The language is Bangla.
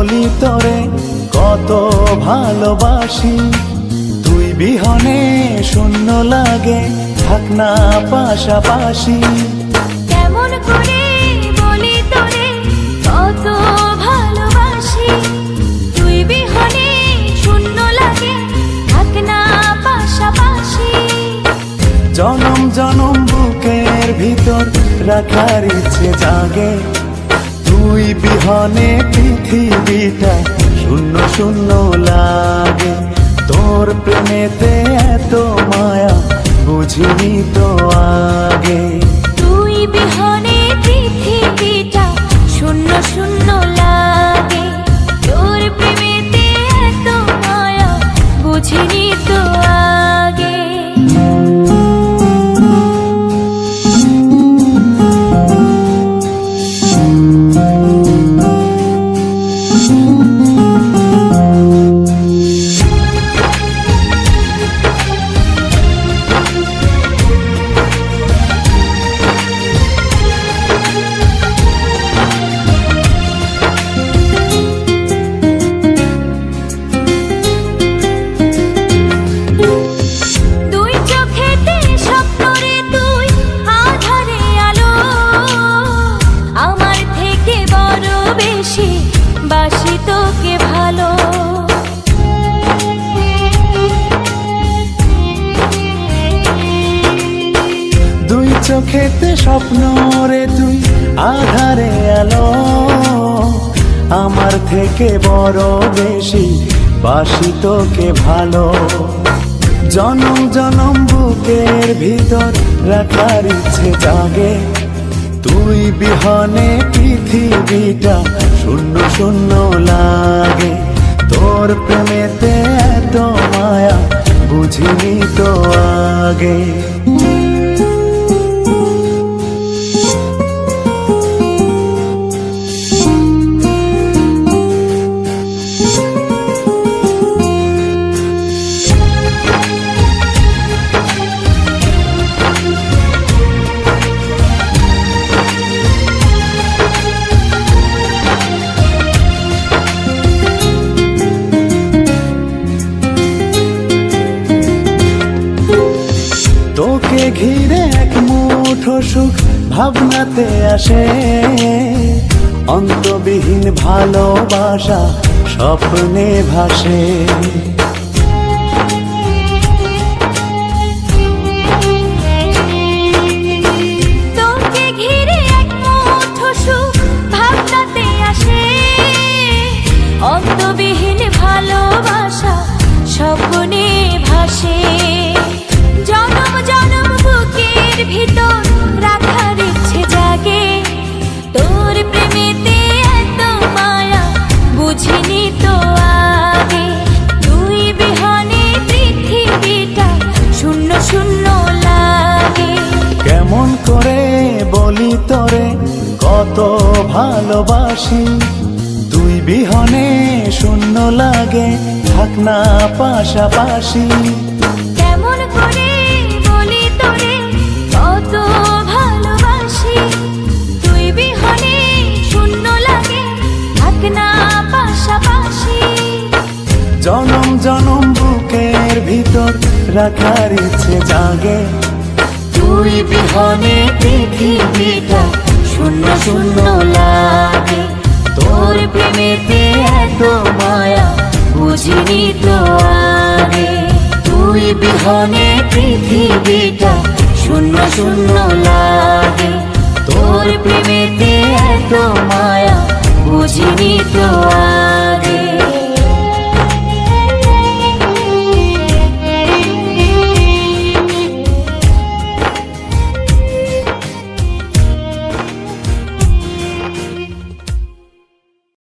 বলি তোরে কত ভালোবাসি। তুই বিহনে শূন্য লাগে, থাক না পাশাপাশি। কেমন করে বলি তোরে কত ভালোবাসি, তুই বিহনে শূন্য লাগে, থাক না পাশাপাশি। জনম জনম বুকের ভিতর রাখার ইচ্ছে জাগে, তুই বিহনে পৃথিবীটা শূন্য শূন্য লাগে। তোর প্রেমেতে এত মায়া বুঝিনি তো আগে। তুই বিহনে পৃথিবীটা শূন্য শূন্য লাগে, তোর প্রেমেতে এত মায়া বুঝিনি তো আগে। বাসি তোকে ভালো, দুই চোখেতে স্বপ্ন রে তুই আধারে আলো। আমার থেকে বড় বেশি বাসি তোকে ভালো। জনম জনম বুকের ভিতর রাখার ইচ্ছে জাগে, তুই বিহনে পৃথিবীটা শূন্য শূন্য লাগে। তোর প্রেমেতে এত মায়া বুঝিনি তো আগে। তোকে ঘিরে এক মুঠো সুখ ভাবনাতে আসে, অন্তবিহীন ভালোবাসা স্বপ্নে ভাসে। তোকে ঘিরে এক মুঠো সুখ ভাবনাতে আসে, অন্তবিহীন ভালোবাসা স্বপ্নে ভাসে। জনম জনম বুকের ভিতর রাখার ইচ্ছে জাগে, তোর প্রেমেতে এত মায়া বুঝিনি তো আগে। তুই বিহনে পৃথিবীটা শূন্য শূন্য লাগে। কেমন করে বলি তোরে কত ভালোবাসি, তুই বিহনে শূন্য লাগে, থাক না পাশাপাশি। কেমন করে বলি তোরে কত ভালোবাসি, তুই বিহনে শূন্য লাগে, থাক না পাশাপাশি। জনম জনম বুকের ভিতর রাখার ইচ্ছে জাগে, তুই বিহনে পৃথিবীটা শূন্য শূন্য লাগে। তোর প্রেমেতে এত মায়া বুঝিনি তো আগে। তুই বিহনে পৃথিবীটা শূন্য শূন্য লাগে, তোর প্রেমেতে এত মায়া